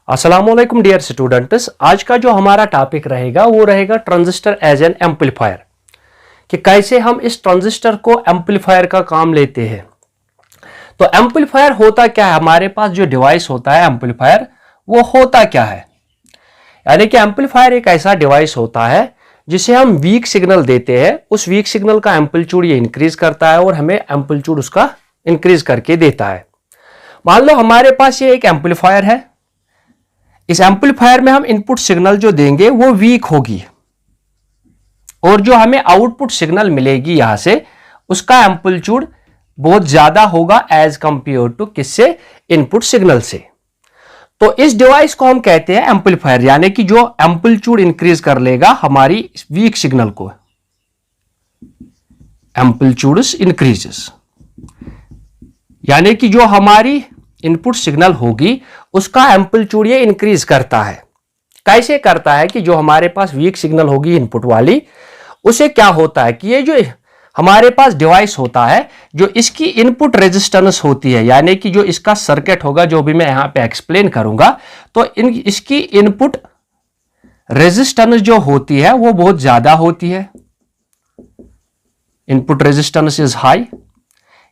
अस्सलामुअलैकुम dear students. आज का जो हमारा टॉपिक रहेगा वो रहेगा ट्रांजिस्टर एज एन एम्पलीफायर, कि कैसे हम इस ट्रांजिस्टर को एम्पलीफायर का काम लेते हैं। तो एम्पलीफायर होता क्या है, हमारे पास जो डिवाइस होता है एम्पलीफायर वो होता क्या है। यानी कि एम्पलीफायर एक ऐसा डिवाइस होता है जिसे हम वीक सिग्नल देते हैं, उस वीक सिग्नल का एम्पलीट्यूड ये इंक्रीज करता है और हमें एम्पलीट्यूड उसका इंक्रीज करके देता है। मान लो हमारे पास ये एक एम्पलीफायर है, इस एम्पलीफायर में हम इनपुट सिग्नल जो देंगे वो वीक होगी और जो हमें आउटपुट सिग्नल मिलेगी यहां से उसका एम्पलीट्यूड बहुत ज्यादा होगा एज कंपेयर टू किससे, इनपुट सिग्नल से। तो इस डिवाइस को हम कहते हैं एम्पलीफायर, यानी कि जो एम्पलीट्यूड इंक्रीज कर लेगा हमारी वीक सिग्नल को, एम्पलीट्यूड इंक्रीजेस, यानी कि जो हमारी इनपुट सिग्नल होगी उसका एम्पलीट्यूड ये इंक्रीज करता है। कैसे करता है कि जो हमारे पास वीक सिग्नल होगी इनपुट वाली, उसे क्या होता है कि ये जो हमारे पास डिवाइस होता है जो इसकी इनपुट रेजिस्टेंस होती है, यानी कि जो इसका सर्किट होगा जो भी मैं यहां पे एक्सप्लेन करूंगा, तो इसकी इनपुट रेजिस्टेंस जो होती है वो बहुत ज्यादा होती है। इनपुट रेजिस्टेंस इज हाई,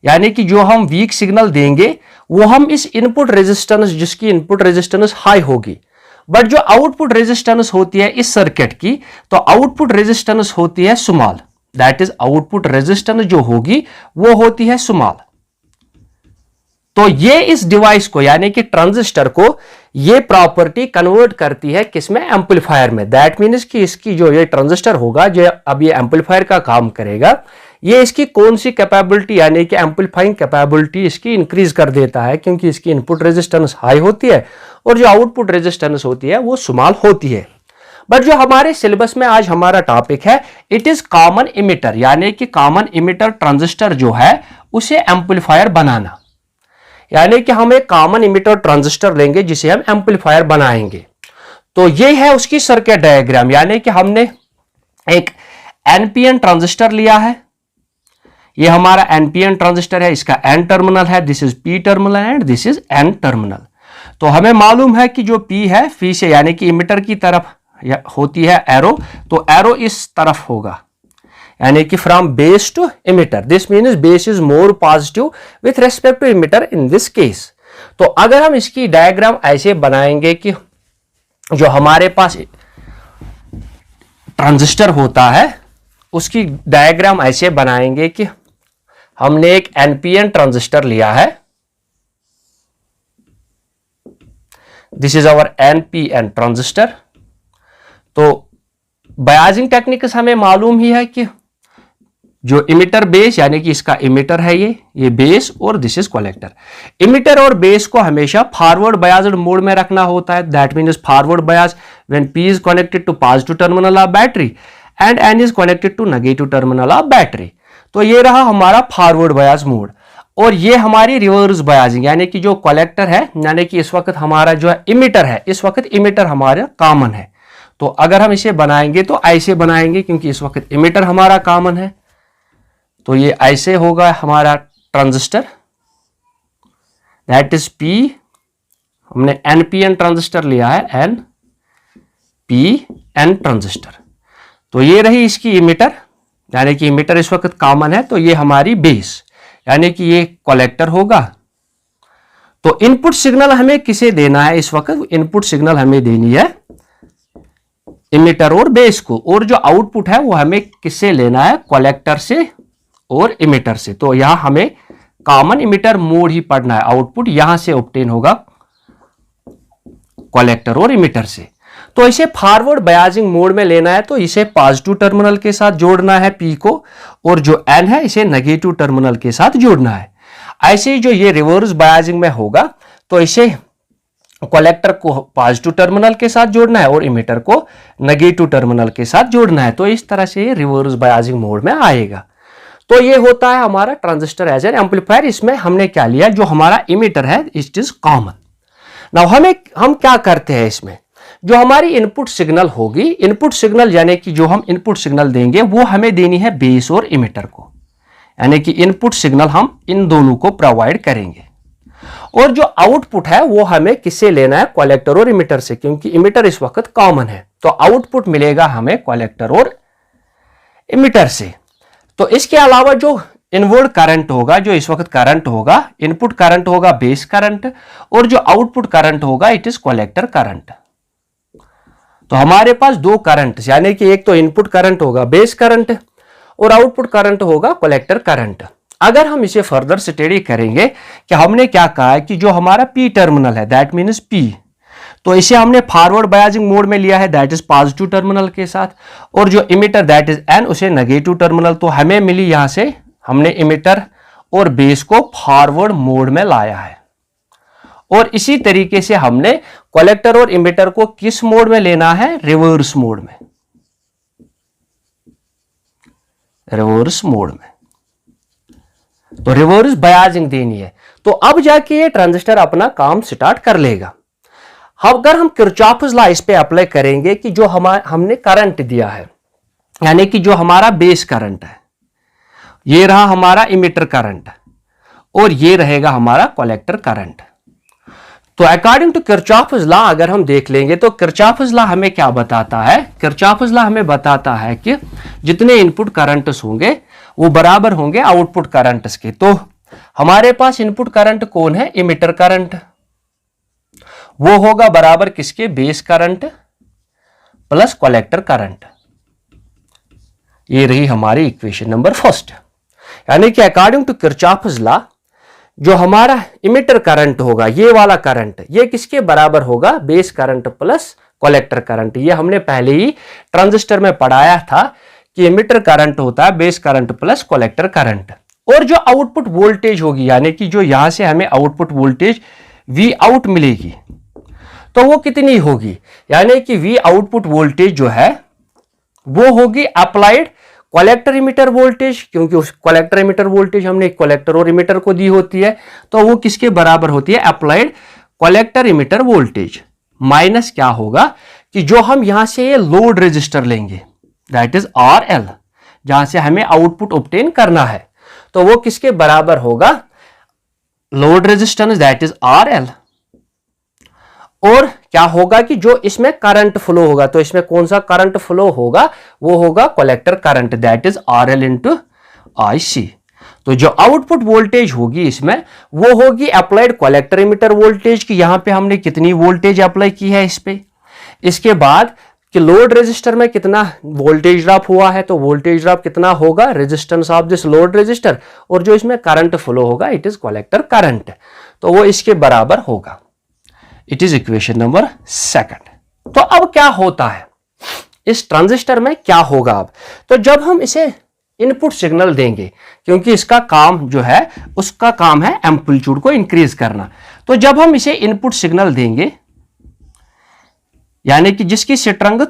यानी कि जो हम वीक सिग्नल देंगे वो हम इस इनपुट रेजिस्टेंस, जिसकी इनपुट रेजिस्टेंस हाई होगी, बट जो आउटपुट रेजिस्टेंस होती है इस सर्किट की, तो आउटपुट रेजिस्टेंस होती है small. That is output resistance जो होगी वो होती है स्मॉल। तो ये इस डिवाइस को, यानी कि ट्रांजिस्टर को, ये प्रॉपर्टी कन्वर्ट करती है किसमें, एम्पलीफायर में। दैट मीन्स कि इसकी जो ये ट्रांजिस्टर होगा जो अब ये एम्पलीफायर का काम करेगा, ये इसकी कौन सी कैपेबिलिटी, यानी कि एम्पलीफाइंग कैपेबिलिटी इसकी इंक्रीज कर देता है, क्योंकि इसकी इनपुट रेजिस्टेंस हाई होती है और जो आउटपुट रेजिस्टेंस होती है वो स्मॉल होती है। बट जो हमारे सिलेबस में आज हमारा टॉपिक है, इट इज कॉमन इमिटर, यानी कि कॉमन इमिटर ट्रांजिस्टर जो है उसे एम्पलीफायर बनाना। यानी कि हम एक कॉमन इमिटर ट्रांजिस्टर लेंगे जिसे हम एम्पलीफायर बनाएंगे। तो ये है उसकी सर्किट डायग्राम, यानी कि हमने एक एनपीएन ट्रांजिस्टर लिया है, ये हमारा एनपीएन ट्रांजिस्टर है, इसका एन टर्मिनल है, this is P terminal and this is an terminal. तो हमें मालूम है कि जो पी है फी से, यानी कि इमिटर की तरफ होती है एरो, तो एरो इस तरफ होगा, यानी कि from base to emitter. This means base is more positive with respect to emitter in this case. तो अगर हम इसकी डायग्राम ऐसे बनाएंगे कि जो हमारे पास ट्रांजिस्टर होता है उसकी डायग्राम ऐसे बनाएंगे कि हमने एक एनपीएन ट्रांजिस्टर लिया है, this is our NPN transistor. तो बायसिंग टेक्निक्स हमें मालूम ही है कि जो इमिटर बेस, यानी कि इसका इमिटर है ये बेस और दिस इज कलेक्टर। इमिटर और बेस को हमेशा फॉरवर्ड बायस्ड मोड में रखना होता है। That means forward bias when P is connected to positive terminal of battery and N is connected to negative terminal of battery. तो ये रहा हमारा फॉरवर्ड बायस मोड। और ये हमारी रिवर्स बायसिंग, यानी कि जो कलेक्टर है, यानी कि इस वक्त हमारा जो है इमिटर है, इस वक्त इमिटर हमारा कॉमन है। तो अगर हम इसे बनाएंगे तो ऐसे बनाएंगे, क्योंकि इस वक्त इमिटर हमारा कॉमन है, तो ये ऐसे होगा हमारा ट्रांजिस्टर, दैट इज पी। हमने एनपीएन ट्रांजिस्टर लिया है, एन पी एन ट्रांजिस्टर। तो ये रही इसकी इमिटर, यानी कि इमिटर इस वक्त कॉमन है, तो ये हमारी बेस, यानी कि ये कलेक्टर होगा। तो इनपुट सिग्नल हमें किसे देना है, इस वक्त इनपुट सिग्नल हमें देनी है इमिटर और बेस को, और जो आउटपुट है वो हमें किससे लेना है, कलेक्टर से और इमिटर से। तो यहां हमें कॉमन इमिटर मोड ही पढ़ना है, आउटपुट यहां से ऑब्टेन होगा कलेक्टर और इमिटर से। तो इसे फॉरवर्ड बायसिंग मोड में लेना है, तो इसे पॉजिटिव टर्मिनल के साथ जोड़ना है पी को, और जो एन है इसे नेगेटिव टर्मिनल के साथ जोड़ना है। ऐसे ही जो ये रिवर्स बायसिंग में होगा, तो इसे कलेक्टर को पॉजिटिव टर्मिनल के साथ जोड़ना है और इमिटर को नेगेटिव टर्मिनल के साथ जोड़ना है। तो इस तरह से ये रिवर्स बायसिंग मोड में आएगा। तो ये होता है हमारा ट्रांजिस्टर एज एन एम्पलीफायर। इसमें हमने क्या लिया, जो हमारा इमिटर है इट इज कॉमन। नाउ हम क्या करते हैं, इसमें जो हमारी इनपुट सिग्नल होगी, इनपुट सिग्नल यानी कि जो हम इनपुट सिग्नल देंगे वो हमें देनी है बेस और इमिटर को, यानी कि इनपुट सिग्नल हम इन दोनों को प्रोवाइड करेंगे। और जो आउटपुट है वो हमें किससे लेना है, कलेक्टर और इमिटर से, क्योंकि इमिटर इस वक्त कॉमन है। तो आउटपुट मिलेगा हमें कलेक्टर और इमिटर से। तो इसके अलावा जो इनवर्ड करंट होगा, जो इस वक्त करंट होगा, इनपुट करंट होगा बेस करंट, और जो आउटपुट करंट होगा इट इज कलेक्टर करंट। तो हमारे पास दो करंट, यानी कि एक तो इनपुट करंट होगा बेस करंट और आउटपुट करंट होगा कलेक्टर करंट। अगर हम इसे फर्दर स्टडी करेंगे कि हमने क्या कहा है कि जो हमारा पी टर्मिनल है दैट मीन्स पी, तो इसे हमने फॉरवर्ड बायसिंग मोड में लिया है दैट इज पॉजिटिव टर्मिनल के साथ, और जो इमिटर दैट इज एन उसे नेगेटिव टर्मिनल। तो हमें मिली यहां से, हमने इमिटर और बेस को फॉरवर्ड मोड में लाया है। और इसी तरीके से हमने कलेक्टर और इमिटर को किस मोड में लेना है, रिवर्स मोड में, रिवर्स मोड में। तो रिवर्स बायसिंग देनी है, तो अब जाके ये ट्रांजिस्टर अपना काम स्टार्ट कर लेगा। अगर हम किरचॉफ्स लॉ इस पे अप्लाई करेंगे कि जो हमने करंट दिया है, यानी कि जो हमारा बेस करंट है, ये रहा हमारा इमिटर करंट और ये रहेगा हमारा कलेक्टर करंट। तो अकॉर्डिंग टू किरचॉफ्स लॉ अगर हम देख लेंगे तो किरचॉफ्स लॉ हमें क्या बताता है, किरचॉफ्स लॉ हमें बताता है कि जितने इनपुट करंट्स होंगे वो बराबर होंगे आउटपुट करंट्स के। तो हमारे पास इनपुट करंट कौन है, इमिटर करंट, वो होगा बराबर किसके, base current plus collector current. ये रही हमारी इक्वेशन नंबर फर्स्ट। यानी कि अकॉर्डिंग टू किरचॉफ्स लॉ जो हमारा इमिटर करंट होगा, ये वाला करंट, ये किसके बराबर होगा, base current plus collector current. ये हमने पहले ही ट्रांजिस्टर में पढ़ाया था कि इमिटर करंट होता है base current plus collector current. और जो आउटपुट वोल्टेज होगी, यानी कि जो यहां से हमें आउटपुट वोल्टेज वी आउट मिलेगी, तो वो कितनी होगी, यानी कि वी आउटपुट वोल्टेज जो है वो होगी अप्लाइड कलेक्टर इमिटर वोल्टेज, क्योंकि उस कलेक्टर इमिटर वोल्टेज हमने कलेक्टर और इमिटर को दी होती है, तो वो किसके बराबर होती है, applied collector emitter voltage minus क्या होगा कि जो हम यहां से ये लोड रेजिस्टर लेंगे दैट इज आर एल, जहां से हमें आउटपुट ऑब्टेन करना है, तो वो किसके बराबर होगा, load resistance that is R L. और क्या होगा कि जो इसमें करंट फ्लो होगा, तो इसमें कौन सा करंट फ्लो होगा, वो होगा collector current that is R L into I C. तो जो आउटपुट वोल्टेज होगी इसमें वो होगी अप्लाइड कलेक्टर इमिटर वोल्टेज की, यहां पे हमने कितनी वोल्टेज अप्लाई की है इस पे। इसके बाद कि लोड रेजिस्टर में कितना वोल्टेज ड्रॉप हुआ है, तो वोल्टेज ड्रॉप कितना होगा, resistance of this load resistor, और जो इसमें करंट फ्लो होगा इट इज कलेक्टर करंट, तो वो इसके बराबर होगा। It is equation number second. तो अब क्या होता है इस ट्रांजिस्टर में, क्या होगा अब, तो जब हम इसे इनपुट सिग्नल देंगे, क्योंकि इसका काम जो है उसका काम है एम्पलीट्यूड को इंक्रीज करना, तो जब हम इसे इनपुट सिग्नल देंगे यानी कि जिसकी स्ट्रेंथ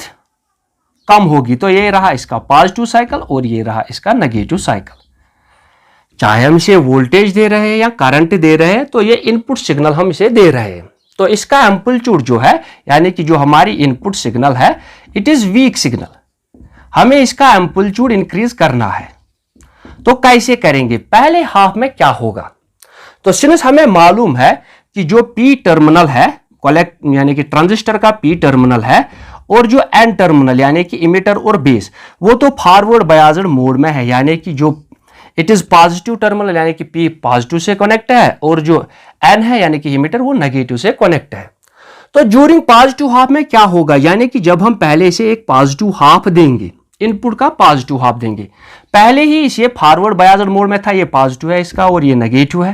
कम होगी, तो ये रहा इसका पॉजिटिव साइकिल और ये रहा इसका नेगेटिव साइकिल। चाहे हम इसे वोल्टेज दे रहे हैं या करंट दे रहे हैं, तो ये इनपुट सिग्नल हम इसे दे रहे हैं, तो इसका एम्पलीट्यूड जो है, यानी कि जो हमारी इनपुट सिग्नल है इट इज वीक सिग्नल, हमें इसका एम्पलीट्यूड इंक्रीज करना है। तो कैसे करेंगे, पहले हाफ में क्या होगा, तो सिंस हमें मालूम है कि जो पी टर्मिनल है कलेक्ट यानी कि ट्रांजिस्टर का पी टर्मिनल है, और जो एन टर्मिनल यानी कि इमिटर और बेस वो तो फॉरवर्ड बायस्ड मोड में है, यानी कि जो इट इज पॉजिटिव टर्मिनल यानी कि पी पॉजिटिव से कनेक्ट है, और जो एन है यानी कि इमिटर वो नेगेटिव से कनेक्ट है। तो ड्यूरिंग पॉजिटिव हाफ में क्या होगा, यानी कि जब हम पहले इसे एक पॉजिटिव हाफ देंगे, इनपुट का पॉजिटिव हाफ देंगे, पहले ही इसे फॉरवर्ड बायस्ड मोड में था, ये पॉजिटिव है इसका और ये नेगेटिव है,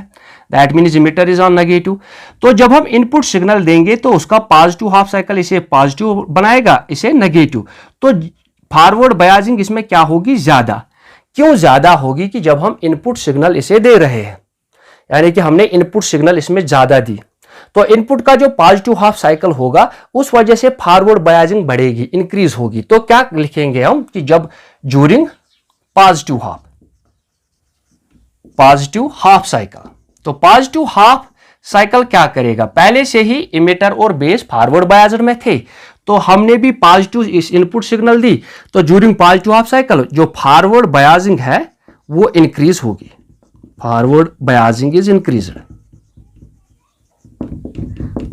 that means emitter is on negative. तो जब हम इनपुट सिग्नल देंगे तो उसका पॉजिटिव हाफ साइकिल इसे पॉजिटिव बनाएगा, इसे नेगेटिव, तो फॉरवर्ड बायसिंग इसमें क्या होगी, ज्यादा। क्यों ज्यादा होगी कि जब हम इनपुट सिग्नल इसे दे रहे हैं, यानी कि हमने इनपुट सिग्नल इसमें ज्यादा दी, तो इनपुट का जो पॉजिटिव हाफ साइकिल होगा उस वजह से फॉरवर्ड बायसिंग बढ़ेगी, इंक्रीज होगी। तो क्या लिखेंगे हम कि जब ड्यूरिंग पॉजिटिव हाफ साइकिल, तो पॉजिटिव हाफ साइकिल क्या करेगा, पहले से ही इमिटर और बेस फॉरवर्ड बायस्ड में थे, तो हमने भी पॉजिटिव इस इनपुट सिग्नल दी, तो ड्यूरिंग पॉजिटिव हाफ साइकिल जो फॉरवर्ड बायसिंग है वो इंक्रीज होगी, फॉरवर्ड बायसिंग इज इंक्रीज्ड।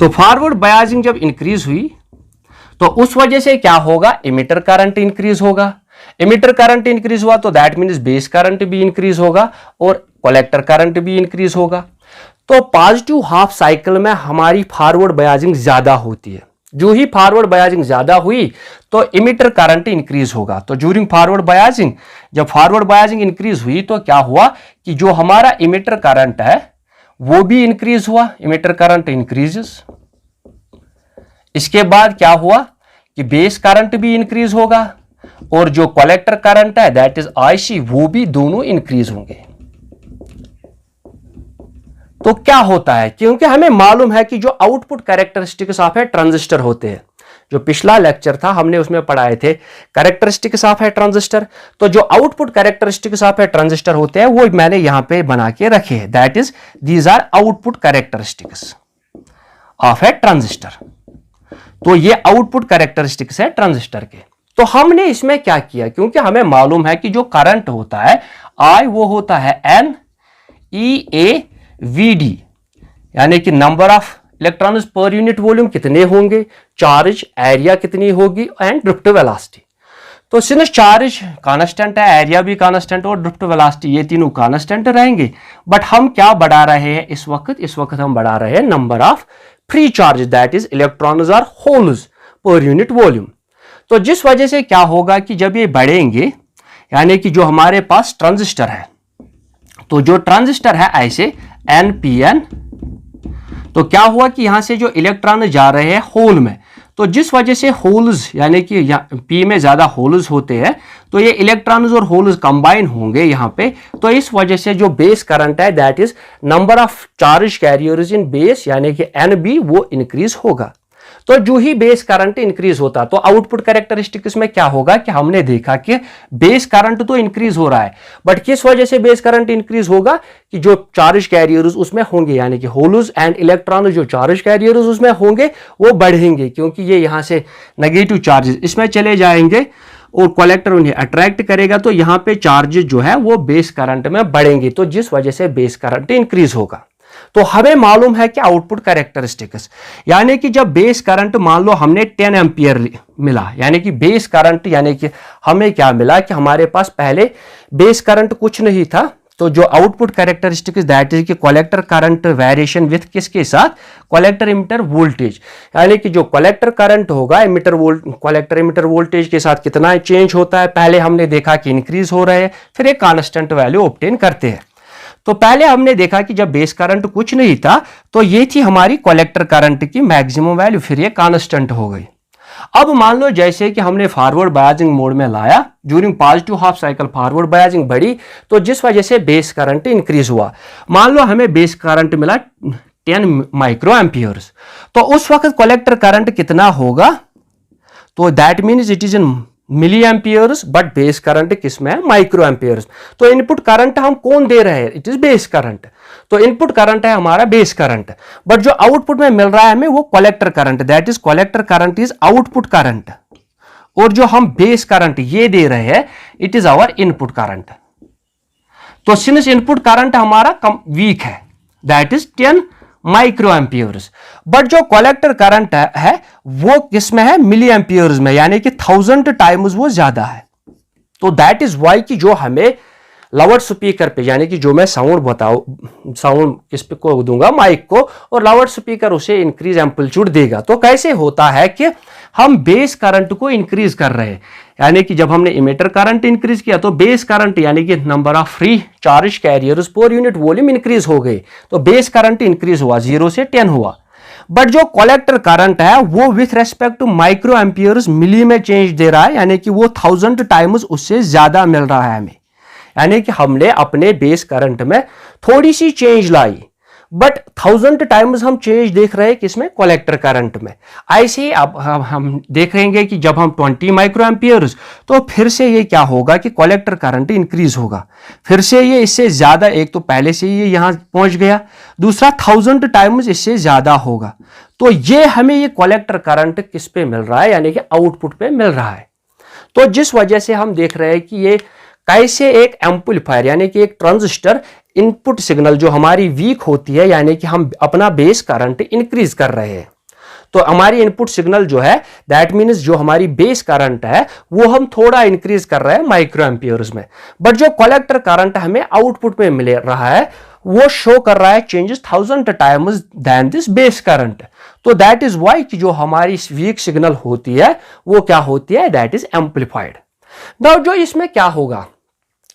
तो फॉरवर्ड बायसिंग जब इंक्रीज हुई तो उस वजह से क्या होगा, इमिटर करंट इंक्रीज होगा। इमिटर करंट इंक्रीज हुआ तो दैट मीन्स बेस करंट भी इंक्रीज होगा और कलेक्टर करंट भी इंक्रीज होगा। तो पॉजिटिव हाफ साइकिल में हमारी फॉरवर्ड बायसिंग ज्यादा होती है। जो ही फॉरवर्ड बायसिंग ज्यादा हुई तो इमिटर करंट इंक्रीज होगा। तो ड्यूरिंग फॉरवर्ड बायसिंग, जब फॉरवर्ड बायसिंग इंक्रीज हुई तो क्या हुआ कि जो हमारा इमिटर करंट है वो भी इंक्रीज हुआ, इमिटर करंट इंक्रीजेस। इसके बाद क्या हुआ कि बेस करंट भी इंक्रीज होगा और जो कलेक्टर करंट है दैट इज आईसी वो भी दोनों इंक्रीज होंगे। तो क्या होता है, क्योंकि हमें मालूम है कि जो output characteristics of a transistor होते हैं, जो पिछला लेक्चर था हमने उसमें पढ़ाए थे कैरेक्टरिस्टिक्स ऑफ ए ट्रांजिस्टर। तो जो output characteristics of a transistor होते हैं वो मैंने यहां पे बना के रखे हैं, that is these are output characteristics of a transistor. तो ये आउटपुट कैरेक्टरिस्टिक्स है ट्रांजिस्टर के। तो हमने इसमें क्या किया, क्योंकि हमें मालूम है कि जो करंट होता है आई वो होता है N E A V D, यानी कि number of electrons per unit volume कितने होंगे, चार्ज एरिया कितनी होगी एंड ड्रिफ्ट वेलोसिटी। तो सिंस चार्ज कांस्टेंट है, एरिया भी कांस्टेंट और ड्रिफ्ट वेलोसिटी ये तीनों कांस्टेंट रहेंगे। बट हम क्या बढ़ा रहे हैं इस वक्त हम बढ़ा रहे हैं number of free charge, that is electrons और होल्स पर यूनिट वॉल्यूम। तो जिस वजह से क्या होगा कि जब ये बढ़ेंगे, यानी कि जो हमारे पास ट्रांजिस्टर है, तो जो ट्रांजिस्टर है ऐसे NPN, तो क्या हुआ कि यहां से जो इलेक्ट्रॉन जा रहे हैं होल में, तो जिस वजह से होल्स यानी कि P में ज्यादा होल्स होते हैं तो ये इलेक्ट्रॉन्स और होल्स कंबाइन होंगे यहां पे। तो इस वजह से जो बेस करंट है that is number of charge carriers in base यानी कि NB वो इंक्रीज होगा। तो जो ही बेस करंट इंक्रीज होता तो आउटपुट कैरेक्टरिस्टिक्स में क्या होगा कि हमने देखा कि बेस करंट तो इंक्रीज हो रहा है, बट किस वजह से बेस करंट इंक्रीज होगा कि जो चार्ज कैरियर्स उसमें होंगे यानी कि होल्स एंड इलेक्ट्रॉन जो चार्ज कैरियर्स उसमें होंगे वो बढ़ेंगे, क्योंकि ये यहां से नेगेटिव चार्जेस इसमें चले जाएंगे और कलेक्टर उन्हें अट्रैक्ट करेगा, तो यहां पे चार्जेस जो है वो बेस करंट में बढ़ेंगे, तो जिस वजह से बेस करंट इंक्रीज होगा। तो हमें मालूम है कि आउटपुट कैरेक्टरिस्टिक्स यानी कि जब बेस करंट मान लो हमने 10 एम्पियर मिला, यानी कि बेस करंट यानी कि हमें क्या मिला कि हमारे पास पहले बेस करंट कुछ नहीं था। तो जो आउटपुट कैरेक्टरिस्टिक्स दैट इज कि कलेक्टर करंट वेरिएशन विथ किसके साथ, कलेक्टर इमिटर वोल्टेज, यानी कि जो कलेक्टर करंट होगा कलेक्टर इमिटर वोल्टेज के साथ कितना चेंज होता है। पहले हमने देखा कि इंक्रीज हो रहे हैं, फिर एक कांस्टेंट वैल्यू ऑब्टेन करते हैं। तो पहले हमने देखा कि जब बेस करंट कुछ नहीं था तो ये थी हमारी कलेक्टर करंट की मैक्सिमम वैल्यू, फिर ये कांस्टेंट हो गई। अब मान लो जैसे कि हमने फॉरवर्ड बायसिंग मोड में लाया, during positive half cycle forward biasing बढ़ी तो जिस वजह से बेस करंट इंक्रीज हुआ। मान लो हमें बेस करंट मिला 10 माइक्रो एम्पियर्स, तो उस वक्त कलेक्टर करंट कितना होगा, तो that means it is in milli amperes, but base current किसमें है, माइक्रो एम्पियर्स। तो इनपुट करंट हम कौन दे रहे हैं, इट इज बेस करंट। तो इनपुट करंट है हमारा बेस करंट, बट जो आउटपुट में मिल रहा है हमें वो collector current, that is collector current is output current, और जो हम बेस करंट ये दे रहे हैं it is our input current. तो सिंस इनपुट करंट हमारा वीक है that is 10 micro amperes, but जो कलेक्टर करंट है वो किसमें है, मिली एम्पियर्स में, यानी कि 1000 टाइम्स वो ज्यादा है। तो दैट इज वाई कि जो हमें लाउड स्पीकर पे, यानी कि जो मैं साउंड साउंड किस पे को दूंगा, माइक को, और लाउड स्पीकर उसे इंक्रीज एम्पलीट्यूड देगा। तो कैसे होता है कि हम बेस करंट को इंक्रीज कर रहे हैं, यानी कि जब हमने इमिटर करंट इंक्रीज किया तो बेस करंट यानी कि number of free charge carriers पर यूनिट वॉल्यूम इंक्रीज हो गए, तो बेस करंट इंक्रीज हुआ, 0 से 10 हुआ। बट जो कलेक्टर करंट है वो with respect to micro amperes milli में चेंज दे रहा है, यानी कि वो 1000 टाइम्स उससे ज्यादा मिल रहा है हमें, यानी कि हमने अपने बेस करंट में थोड़ी सी चेंज लाई, बट 1000 टाइम्स हम चेंज देख रहे हैं किसमें, कलेक्टर करंट में। ऐसे ही अब हम देखेंगे कि जब हम 20 माइक्रो एम्पियर्स, तो फिर से ये क्या होगा कि कलेक्टर करंट इंक्रीज होगा, फिर से ये इससे ज्यादा, एक तो पहले से ये यहां पहुंच गया, दूसरा 1000 टाइम्स इससे ज्यादा होगा। तो ये हमें ये कलेक्टर करंट किस पे मिल रहा है, यानी कि आउटपुट पे मिल रहा है। तो जिस वजह से हम देख रहे हैं कि ये कैसे एक एम्पलीफायर यानी कि एक ट्रांजिस्टर इनपुट सिग्नल जो हमारी वीक होती है, यानी कि हम अपना बेस करंट इंक्रीज कर रहे हैं। तो हमारी इनपुट सिग्नल जो है दैट मीन्स जो हमारी बेस करंट है वो हम थोड़ा इंक्रीज कर रहे हैं माइक्रो एम्पियर्स में, बट जो कलेक्टर करंट हमें आउटपुट में मिल रहा है वो शो कर रहा है changes 1000 times than this base current. तो दैट इज वाई कि जो हमारी वीक सिग्नल होती है वो क्या होती है, दैट इज एम्पलीफाइड। नाउ जो इसमें क्या होगा,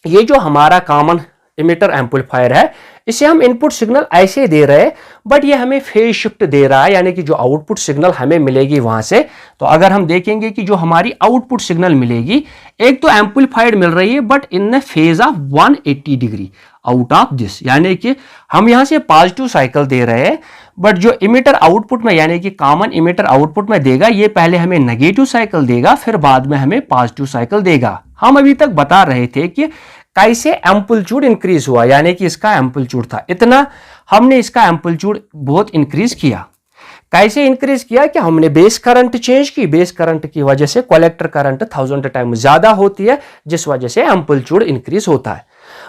ये जो हमारा कॉमन इमिटर एम्पलीफायर है इसे हम इनपुट सिग्नल ऐसे दे रहे हैं, बट ये हमें फेज शिफ्ट दे रहा है, यानी कि जो आउटपुट सिग्नल हमें मिलेगी वहां से, तो अगर हम देखेंगे कि जो हमारी आउटपुट सिग्नल मिलेगी एक तो एम्पलीफाइड मिल रही है but in phase of 180 degree out of this, यानी कि हम यहां से पॉजिटिव साइकिल दे रहे हैं बट जो इमिटर आउटपुट में यानी कि कॉमन इमिटर आउटपुट में देगा ये पहले हमें नेगेटिव साइकिल देगा फिर बाद में हमें पॉजिटिव साइकिल देगा। हम अभी तक बता रहे थे कि कैसे एम्पलीट्यूड इंक्रीज हुआ, यानी कि इसका एम्पलीट्यूड था इतना, हमने इसका एम्पलीट्यूड बहुत इंक्रीज किया। कैसे इंक्रीज किया कि हमने बेस करंट चेंज की, बेस करंट की वजह से कलेक्टर करंट 1000 टाइम ज्यादा होती है जिस वजह से एम्पलीट्यूड इंक्रीज होता है।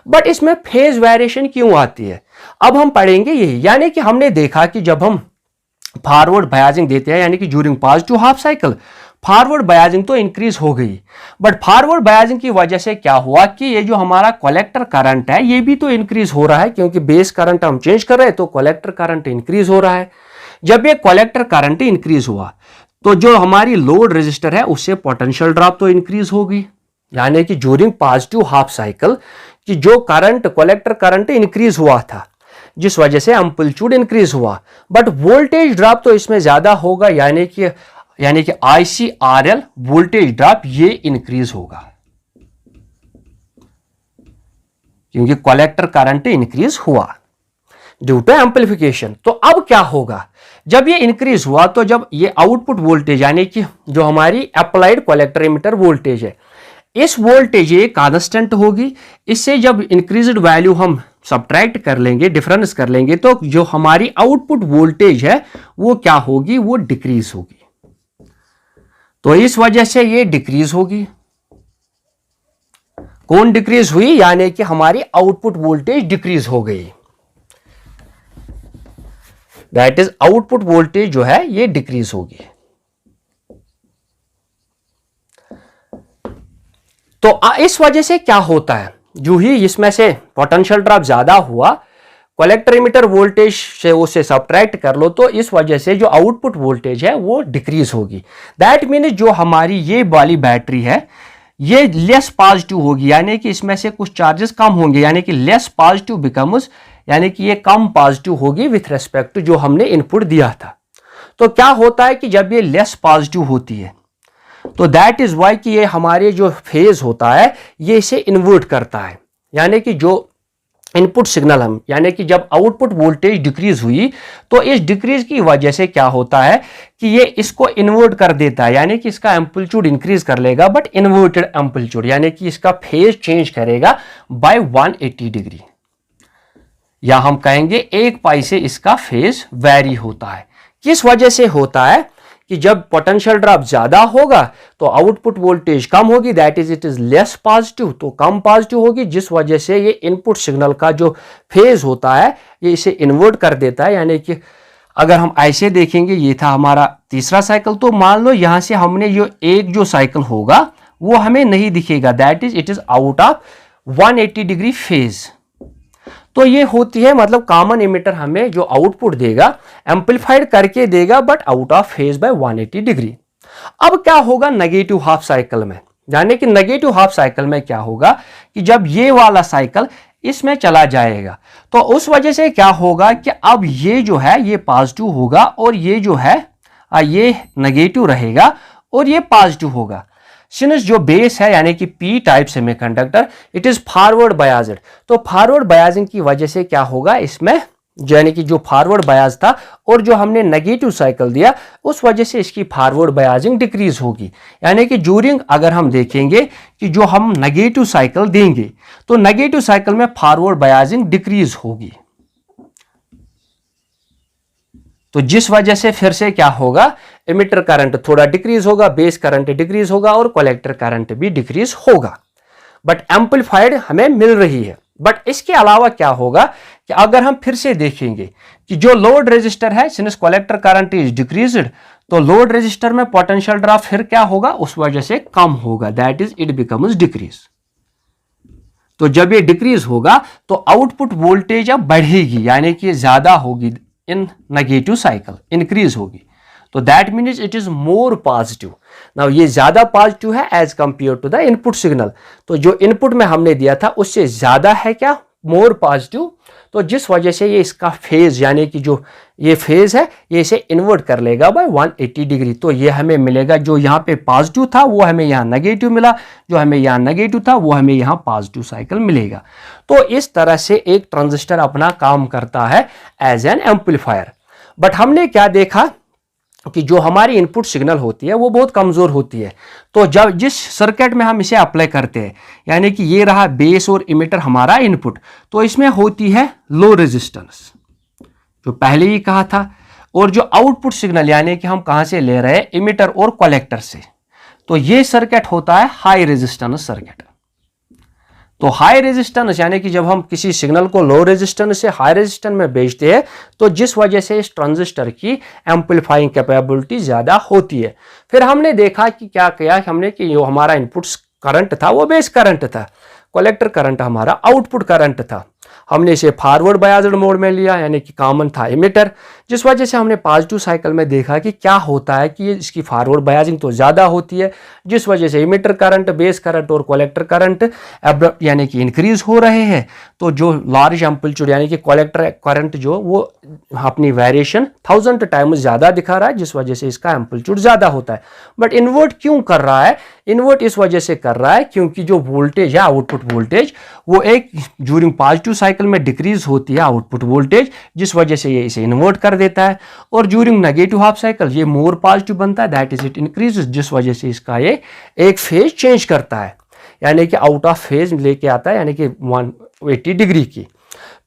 बट इसमें फेज वेरिएशन क्यों आती है अब हम पढ़ेंगे यही, यानी कि हमने देखा कि जब हम फॉरवर्ड बायसिंग देते हैं यानी कि during positive half cycle forward biasing तो इंक्रीज हो गई, बट फॉरवर्ड बायसिंग की वजह से क्या हुआ कि ये जो हमारा कलेक्टर करंट है ये भी तो इंक्रीज हो रहा है, क्योंकि बेस करंट हम चेंज कर रहे हैं तो कलेक्टर करंट इंक्रीज हो रहा है। जब ये कलेक्टर करंट इंक्रीज हुआ तो जो हमारी लोड रेजिस्टर है उससे पोटेंशियल ड्रॉप तो इंक्रीज होगी, यानी कि ड्यूरिंग पॉजिटिव हाफ साइकिल कि जो करंट कलेक्टर करंट इंक्रीज हुआ था जिस वजह से एम्पलीट्यूड इंक्रीज हुआ, बट वोल्टेज ड्रॉप तो इसमें ज्यादा होगा, यानी कि ICRL वोल्टेज ड्रॉप ये इंक्रीज होगा क्योंकि कलेक्टर करंट इंक्रीज हुआ ड्यू टू एम्पलीफिकेशन। तो अब क्या होगा जब ये इंक्रीज हुआ, तो जब ये आउटपुट वोल्टेज यानी कि जो हमारी अप्लाइड कलेक्टर इमिटर वोल्टेज है इस वोल्टेज ये कांस्टेंट होगी, इससे जब इंक्रीज्ड वैल्यू हम सब्ट्रैक्ट कर लेंगे डिफरेंस कर लेंगे तो जो हमारी आउटपुट वोल्टेज है वो क्या होगी, वो डिक्रीज होगी। तो इस वजह से ये डिक्रीज होगी। कौन डिक्रीज हुई, यानी कि हमारी आउटपुट वोल्टेज डिक्रीज हो गई, दैट इज आउटपुट वोल्टेज जो है ये डिक्रीज होगी। तो इस वजह से क्या होता है, जो ही इसमें से पोटेंशियल ड्रॉप ज्यादा हुआ कलेक्टर इमिटर वोल्टेज से उसे सब्ट्रैक्ट कर लो तो इस वजह से जो आउटपुट वोल्टेज है वो डिक्रीज होगी। दैट मीन जो हमारी ये वाली बैटरी है ये लेस पॉजिटिव होगी, यानी कि इसमें से कुछ चार्जेस कम होंगे, यानी कि लेस पॉजिटिव बिकम्स, यानी कि ये कम पॉजिटिव होगी विथ रेस्पेक्ट टू जो हमने इनपुट दिया था। तो क्या होता है कि जब ये लेस पॉजिटिव होती है तो दैट इज वाई कि ये हमारे जो फेज होता है ये इसे इन्वर्ट करता है, यानी कि जो इनपुट सिग्नल हम यानी कि जब आउटपुट वोल्टेज डिक्रीज हुई तो इस डिक्रीज की वजह से क्या होता है कि ये इसको इन्वर्ट कर देता है, यानी कि इसका एम्पलीट्यूड इंक्रीज कर लेगा बट इन्वर्टेड एम्पलीट्यूड, यानी कि इसका फेज चेंज करेगा बाय 180 डिग्री, या हम कहेंगे 1 पाई से इसका फेज वेरी होता है। किस वजह से होता है कि जब पोटेंशियल ड्रॉप ज्यादा होगा तो आउटपुट वोल्टेज कम होगी, that is it is less positive, तो कम पॉजिटिव होगी जिस वजह से ये इनपुट सिग्नल का जो फेज होता है ये इसे इन्वर्ट कर देता है। यानी कि अगर हम ऐसे देखेंगे ये था हमारा तीसरा साइकिल, तो मान लो यहां से हमने जो साइकिल होगा वो हमें नहीं दिखेगा, that is it is out of 180 degree phase. तो ये होती है मतलब कॉमन इमिटर हमें जो आउटपुट देगा एम्पलीफाइड करके देगा but out of phase by 180 degree. अब क्या होगा नेगेटिव हाफ साइकिल में, यानी कि नेगेटिव हाफ साइकिल में क्या होगा कि जब ये वाला साइकिल इसमें चला जाएगा तो उस वजह से क्या होगा कि अब ये जो है ये पॉजिटिव होगा और ये जो है ये नेगेटिव रहेगा और ये पॉजिटिव होगा। सिंस जो बेस है यानी कि P type semiconductor it is forward biased, तो फॉरवर्ड बायसिंग की वजह से क्या होगा इसमें यानी कि जो फॉरवर्ड बायस था और जो हमने नेगेटिव साइकिल दिया उस वजह से इसकी फॉरवर्ड बायसिंग डिक्रीज होगी, यानी कि ड्यूरिंग अगर हम देखेंगे कि जो हम नेगेटिव साइकिल देंगे तो नेगेटिव साइकिल में फॉरवर्ड बायसिंग डिक्रीज होगी, तो जिस वजह से फिर से क्या होगा इमिटर करंट थोड़ा डिक्रीज होगा, बेस करंट डिक्रीज होगा और कलेक्टर करंट भी डिक्रीज होगा, बट एम्पलीफाइड हमें मिल रही है। बट इसके अलावा क्या होगा कि अगर हम फिर से देखेंगे कि जो लोड रेजिस्टर है since collector current is decreased तो लोड रेजिस्टर में पोटेंशियल ड्रॉप फिर क्या होगा, उस वजह से कम होगा, that is it becomes decrease. तो जब ये डिक्रीज होगा तो आउटपुट वोल्टेज अब बढ़ेगी, यानी कि ज्यादा होगी इन नेगेटिव साइकिल, इंक्रीज होगी। तो that means it is more positive. Now ये ज्यादा पॉजिटिव है as compare to the input signal. तो जो इनपुट में हमने दिया था उससे ज्यादा है क्या, मोर पॉजिटिव। तो जिस वजह से ये इसका फेज, यानी कि जो ये फेज है ये इसे इन्वर्ट कर लेगा बाय 180 डिग्री। तो ये हमें मिलेगा, जो यहाँ पे पॉजिटिव था वो हमें यहाँ नेगेटिव मिला, जो हमें यहाँ नेगेटिव था वो हमें यहाँ पॉजिटिव साइकिल मिलेगा। तो इस तरह से एक ट्रांजिस्टर अपना काम करता है एज एन एम्पलीफायर। बट हमने क्या देखा कि जो हमारी इनपुट सिग्नल होती है वो बहुत कमजोर होती है। तो जब जिस सर्किट में हम इसे अप्लाई करते हैं, यानी कि ये रहा बेस और इमिटर हमारा इनपुट, तो इसमें होती है लो रेजिस्टेंस, जो पहले ही कहा था। और जो आउटपुट सिग्नल यानी कि हम कहां से ले रहे हैं, इमिटर और कलेक्टर से, तो ये सर्किट होता है हाई रेजिस्टेंस सर्किट। तो हाई रेजिस्टेंस यानी कि जब हम किसी सिग्नल को लो रेजिस्टेंस से हाई रेजिस्टेंस में भेजते हैं, तो जिस वजह से इस ट्रांजिस्टर की एम्पलीफाइंग कैपेबिलिटी ज्यादा होती है। फिर हमने देखा कि क्या किया हमने कि जो हमारा इनपुट करंट था वो बेस करंट था, कलेक्टर करंट हमारा आउटपुट करंट था। हमने इसे फॉरवर्ड बायस्ड मोड में लिया, यानी कि कॉमन था इमिटर, जिस वजह से हमने पॉजिटिव साइकिल में देखा कि क्या होता है कि इसकी फॉरवर्ड बायसिंग तो ज़्यादा होती है, जिस वजह से इमिटर करंट, बेस करंट और कलेक्टर करंट एब्रप्ट यानी कि इंक्रीज हो रहे हैं। तो जो लार्ज एम्पलीट्यूड यानी कि कलेक्टर करंट जो वो अपनी वेरिएशन 1000 टाइम्स ज़्यादा दिखा रहा है, जिस वजह से इसका एम्पलीट्यूड ज़्यादा होता है। बट इन्वर्ट क्यों कर रहा है, इन्वर्ट इस वजह से कर रहा है क्योंकि जो वोल्टेज है आउटपुट वोल्टेज वो एक ड्यूरिंग पॉजिटिव साइकिल में डिक्रीज होती है आउटपुट वोल्टेज, जिस वजह से ये इसे इन्वर्ट कर देता है। और ड्यूरिंग नेगेटिव हाफ साइकिल ये मोर पॉजिटिव बनता है, दैट इज इट इंक्रीज, जिस वजह से इसका ये एक फेज चेंज करता है, यानी कि आउट ऑफ फेज लेके आता है, यानी कि 180 डिग्री की।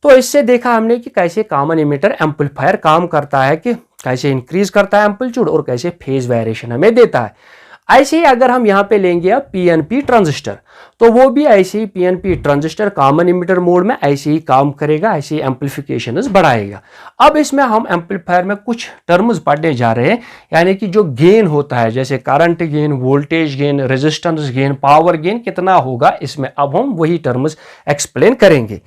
तो इससे देखा हमने कि कैसे कॉमन इमिटर एम्पलीफायर काम करता है, कि कैसे इंक्रीज करता है एम्पलीट्यूड और कैसे फेज वेरिएशन हमें देता है। ऐसे ही अगर हम यहाँ पे लेंगे अब पीएनपी ट्रांजिस्टर, तो वो भी ऐसे ही PNP transistor common emitter mode में ऐसे ही काम करेगा, ऐसे ही एम्पलीफिकेशन बढ़ाएगा। अब इसमें हम एम्पलीफायर में कुछ टर्म्स पढ़ने जा रहे हैं, यानी कि जो गेन होता है, जैसे current gain, voltage gain, resistance gain, power gain कितना होगा, इसमें अब हम वही टर्म्स एक्सप्लेन करेंगे।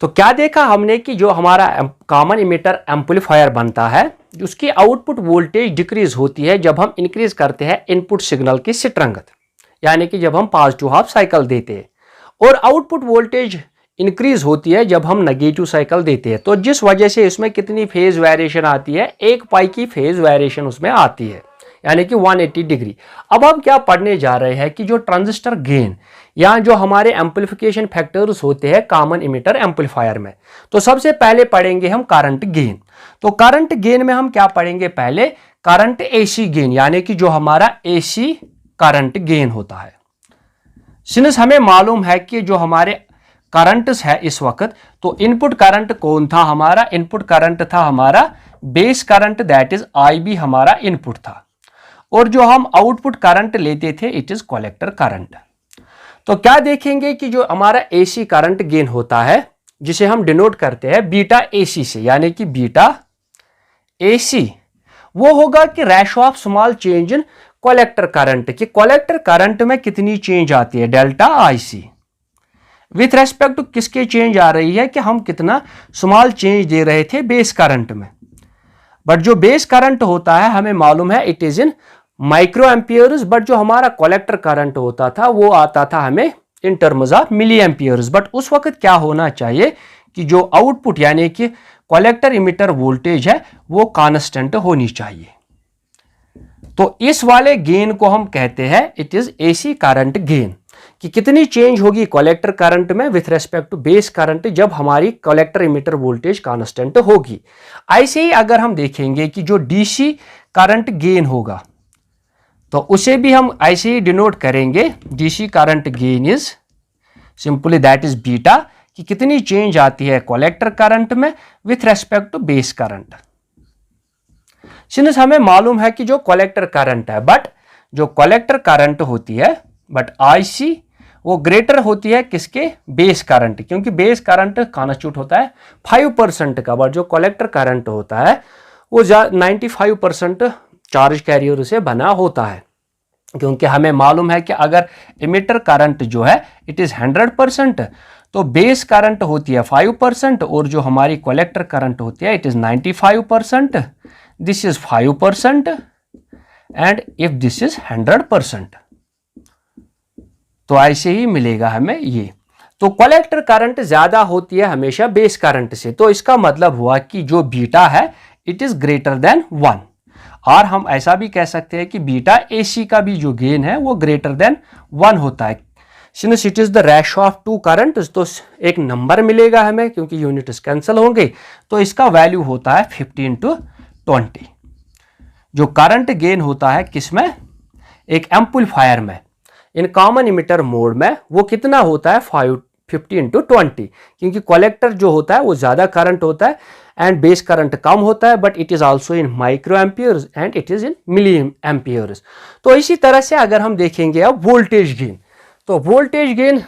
तो क्या देखा हमने कि जो हमारा कॉमन इमिटर एम्पलीफायर बनता है, उसकी आउटपुट वोल्टेज डिक्रीज होती है जब हम इंक्रीज करते हैं इनपुट सिग्नल की स्ट्रेंथ, यानी कि जब हम पॉजिटिव हाफ साइकिल देते हैं, और आउटपुट वोल्टेज इंक्रीज होती है जब हम नेगेटिव साइकिल देते हैं। तो जिस वजह से इसमें कितनी फेज वेरिएशन आती है, 1 पाई की फेज वेरिएशन उसमें आती है, यानी कि 180 डिग्री। अब हम क्या पढ़ने जा रहे हैं कि जो ट्रांजिस्टर गेन या जो हमारे एम्पलीफिकेशन फैक्टर्स होते हैं कॉमन इमिटर एम्पलीफायर में, तो सबसे पहले पढ़ेंगे हम करंट गेन। तो करंट गेन में हम क्या पढ़ेंगे, पहले करंट एसी गेन, यानी कि जो हमारा एसी करंट गेन होता है। सिंस हमें मालूम है कि जो हमारे करंट्स है इस वक्त, तो इनपुट करंट कौन था हमारा, इनपुट करंट था हमारा base current, that is IB हमारा इनपुट था, और जो हम आउटपुट करंट लेते थे इट इज कलेक्टर करंट। तो क्या देखेंगे कि जो हमारा एसी करंट गेन होता है, जिसे हम डिनोट करते हैं बीटा एसी से, यानी कि बीटा एसी वो होगा कि ratio of small change in collector current, कि कलेक्टर करंट में कितनी चेंज आती है, delta IC, with respect to किसके चेंज आ रही है, कि हम कितना स्मॉल चेंज दे रहे थे बेस करंट में। बट जो बेस करंट होता है हमें मालूम है it is in micro amperes, but जो हमारा कलेक्टर करंट होता था वो आता था हमें in terms of milli amperes. But उस वक्त क्या होना चाहिए कि जो आउटपुट यानी कि कलेक्टर इमिटर वोल्टेज है वो कांस्टेंट होनी चाहिए। तो इस वाले गेन को हम कहते हैं it is AC current gain, कि कितनी चेंज होगी कलेक्टर करंट में with respect to base current जब हमारी कलेक्टर इमिटर वोल्टेज कांस्टेंट होगी। ऐसे ही अगर हम देखेंगे कि जो डीसी करंट गेन होगा, तो उसे भी हम ऐसे ही डिनोट करेंगे, DC current gain is simply that is beta, कि कितनी चेंज आती है कलेक्टर करंट में with respect to base current. Since हमें मालूम है कि जो कलेक्टर करंट है, बट जो कलेक्टर करंट होती है बट आईसी वो ग्रेटर होती है किसके, बेस करंट, क्योंकि बेस करंट कॉन्स्टिट्यूट होता है 5% का, बट जो कलेक्टर करंट होता है वो 95% चार्ज कैरियर से बना होता है, क्योंकि हमें मालूम है कि अगर इमिटर करंट जो है इट इज़ 100%, तो बेस करंट होती है 5% और जो हमारी कलेक्टर करंट होती है it is 95%, this is 5% and if this is 100%, तो ऐसे ही मिलेगा हमें ये। तो कलेक्टर करंट ज्यादा होती है हमेशा बेस करंट से, तो इसका मतलब हुआ कि जो बीटा है इट इज ग्रेटर देन 1। और हम ऐसा भी कह सकते हैं कि बीटा AC का भी जो गेन है वो ग्रेटर देन 1 होता है। Since it is the ratio of two current, तो एक नंबर मिलेगा हमें क्योंकि यूनिट्स कैंसिल होंगे, तो इसका वैल्यू होता है 15/20। जो करंट गेन होता है किसमें, एक एम्पलीफायर में इन कॉमन इमिटर मोड में, वो कितना होता है 50/20, क्योंकि कलेक्टर जो होता है वो ज्यादा करंट होता है एंड बेस करंट कम होता है, but it is also in micro amperes and it is in milli amperes. तो इसी तरह से अगर हम देखेंगे अब वोल्टेज गेन, तो वोल्टेज गेन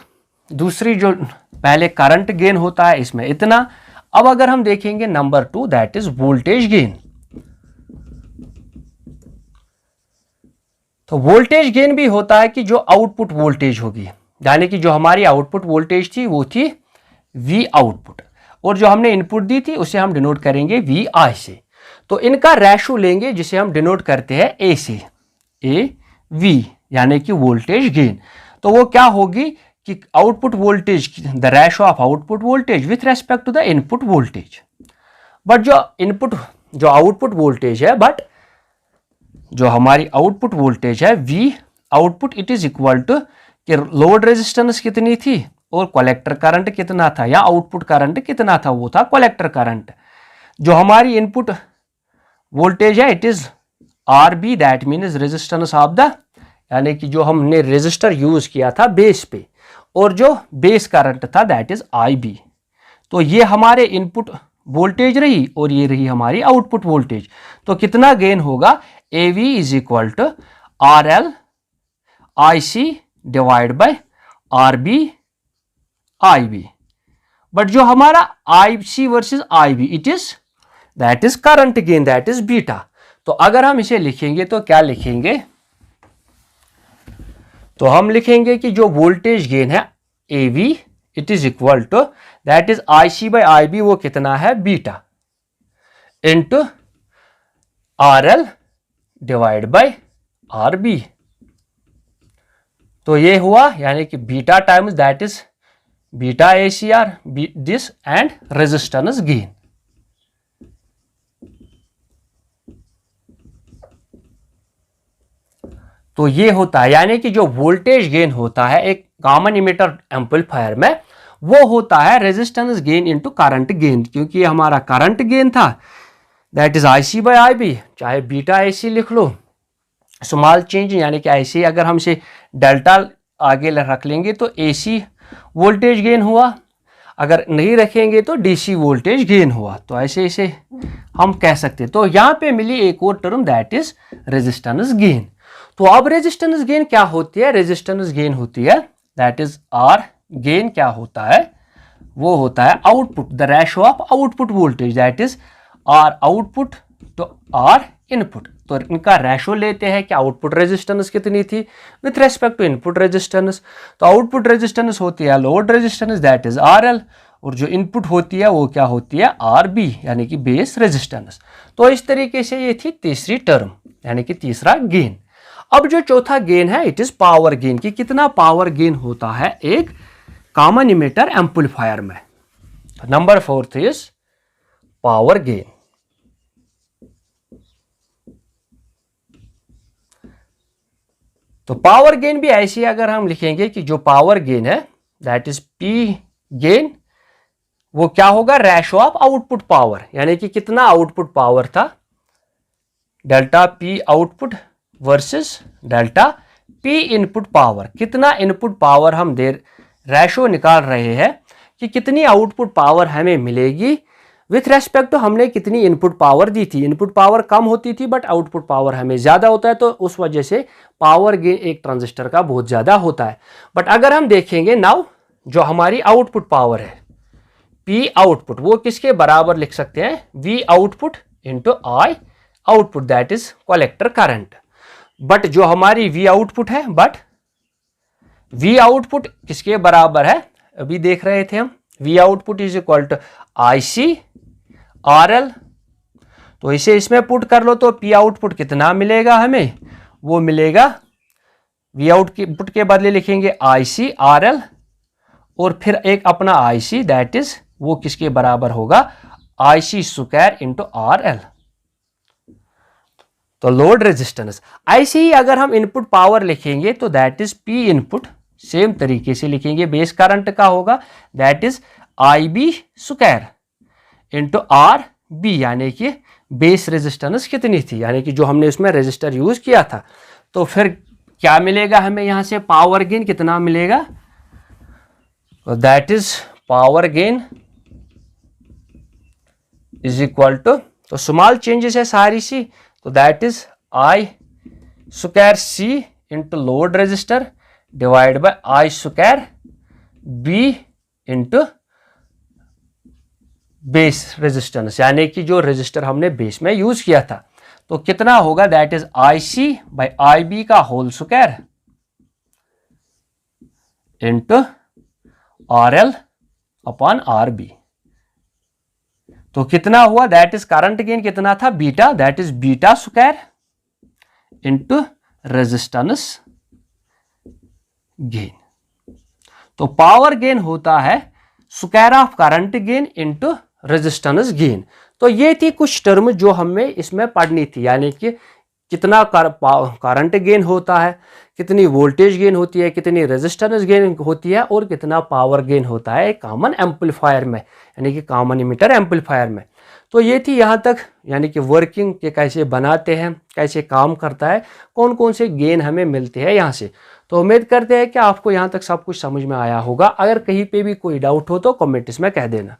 दूसरी जो पहले करंट गेन होता है इसमें इतना, अब अगर हम देखेंगे number 2 that is voltage gain. तो वोल्टेज गेन भी होता है कि जो आउटपुट वोल्टेज होगी, यानी कि जो हमारी आउटपुट वोल्टेज थी वो थी V आउटपुट, और जो हमने इनपुट दी थी उसे हम डिनोट करेंगे VI से। तो इनका रेशो लेंगे जिसे हम डिनोट करते हैं A से, AV यानी कि वोल्टेज गेन। तो वो क्या होगी कि output voltage, the ratio of output voltage with respect to the input voltage. But जो आउटपुट वोल्टेज है, बट जो हमारी आउटपुट वोल्टेज है V output it is equal to कि लोड रेजिस्टेंस कितनी थी और कलेक्टर करंट कितना था, या आउटपुट करंट कितना था, वो था कलेक्टर करंट। जो हमारी इनपुट वोल्टेज है it is RB, that means resistance of the, यानी कि जो हमने रेजिस्टर यूज किया था बेस पे, और जो बेस करंट था दैट इज IB। तो ये हमारे इनपुट वोल्टेज रही और ये रही हमारी आउटपुट वोल्टेज। तो कितना गेन होगा, AV is equal to RL IC divide by RB IB। But जो हमारा IC versus IB it is that is current gain, that is beta. तो अगर हम इसे लिखेंगे तो क्या लिखेंगे, तो हम लिखेंगे कि जो वोल्टेज गेन है AV it is equal to that is IC by IB, वो कितना है beta, into RL divide by RB। तो ये हुआ यानी कि beta times that is beta ACR this and resistance gain. तो ये होता है, यानी कि जो वोल्टेज गेन होता है एक कॉमन इमिटर एम्पलीफायर में, वो होता है resistance gain into current gain. क्योंकि ये हमारा करंट गेन था that is IC by IB, चाहे बीटा AC लिख लो, स्मॉल चेंज, यानी कि ऐसे अगर हम इसे डेल्टा आगे रख लेंगे तो AC वोल्टेज गेन हुआ, अगर नहीं रखेंगे तो DC वोल्टेज गेन हुआ। तो ऐसे इसे हम कह सकते हैं। तो यहाँ पे मिली एक और term that is resistance gain. तो अब रेजिस्टेंस गेन क्या होती है, रेजिस्टेंस गेन होती है दैट इज R गेन क्या होता है, वो होता है output, the ratio of output voltage that is R output तो R इनपुट। तो इनका रेशो लेते हैं कि आउटपुट रेजिस्टेंस कितनी थी with respect to input resistance. तो आउटपुट रेजिस्टेंस होती है load resistance that is RL, और जो इनपुट होती है वो क्या होती है RB यानी कि बेस रेजिस्टेंस। तो इस तरीके से ये थी तीसरी टर्म यानी कि तीसरा गेन। अब जो चौथा गेन है इट इज पावर गेन, कि कितना पावर गेन होता है एक कॉमन इमिटर एम्पलीफायर में। Number 4 is power gain. तो पावर गेन भी ऐसी अगर हम लिखेंगे कि जो पावर गेन है दैट इज P गेन, वो क्या होगा, रेशो ऑफ आउटपुट पावर, यानी कि कितना आउटपुट पावर था, delta P output versus delta P input power. कितना इनपुट पावर हम रेशो निकाल रहे हैं कि कितनी आउटपुट पावर हमें मिलेगी विथ रेस्पेक्ट टू हमने कितनी इनपुट पावर दी थी। इनपुट पावर कम होती थी बट आउटपुट पावर हमें ज़्यादा होता है, तो उस वजह से पावर गेन एक ट्रांजिस्टर का बहुत ज़्यादा होता है। बट अगर हम देखेंगे नाउ जो हमारी आउटपुट पावर है P आउटपुट, वो किसके बराबर लिख सकते हैं, V output into I output, that is collector current. But जो हमारी वी आउटपुट है, बट वी आउटपुट किसके बराबर है, अभी देख रहे थे हम, V output is equal to I C R L. तो इसे इसमें पुट कर लो तो पी आउटपुट कितना मिलेगा हमें, वो मिलेगा वी आउटपुट के बदले लिखेंगे आई सी आर एल और फिर एक अपना आई सी, दैट इज वो किसके बराबर होगा, I C square into R L. तो लोड रेजिस्टेंस। ऐसे ही अगर हम इनपुट पावर लिखेंगे तो that is P input, same तरीके से लिखेंगे, बेस करंट का होगा that is I B square into R B, यानी कि बेस रेजिस्टेंस कितनी थी, यानी कि जो हमने उसमें रेजिस्टर यूज किया था। तो फिर क्या मिलेगा हमें यहां से, पावर गेन कितना मिलेगा, that is power gain is equal to, तो स्मॉल चेंजेस है सारी सी, तो that is I square C into load resistor divide by I square B into base resistance, यानी कि जो रेजिस्टर हमने बेस में यूज किया था। तो कितना होगा, that is I C by I B का whole square into R L upon R B. तो कितना हुआ, दैट इज करंट गेन कितना था, beta, that is beta square into resistance gain. तो पावर गेन होता है square of current gain into resistance gain. तो ये थी कुछ टर्म जो हमें इसमें पढ़नी थी, यानी कि कितना करंट गेन होता है, कितनी वोल्टेज गेन होती है, कितनी रेजिस्टेंस गेन होती है और कितना पावर गेन होता है कॉमन एम्पलीफायर में, यानी कि कॉमन इमीटर एम्पलीफायर में। तो ये थी यहाँ तक, यानी कि वर्किंग के कैसे बनाते हैं, कैसे काम करता है, कौन कौन से गेन हमें मिलते हैं यहाँ से। तो उम्मीद करते हैं कि आपको यहाँ तक सब कुछ समझ में आया होगा। अगर कहीं पे भी कोई डाउट हो तो कमेंट इसमें कह देना।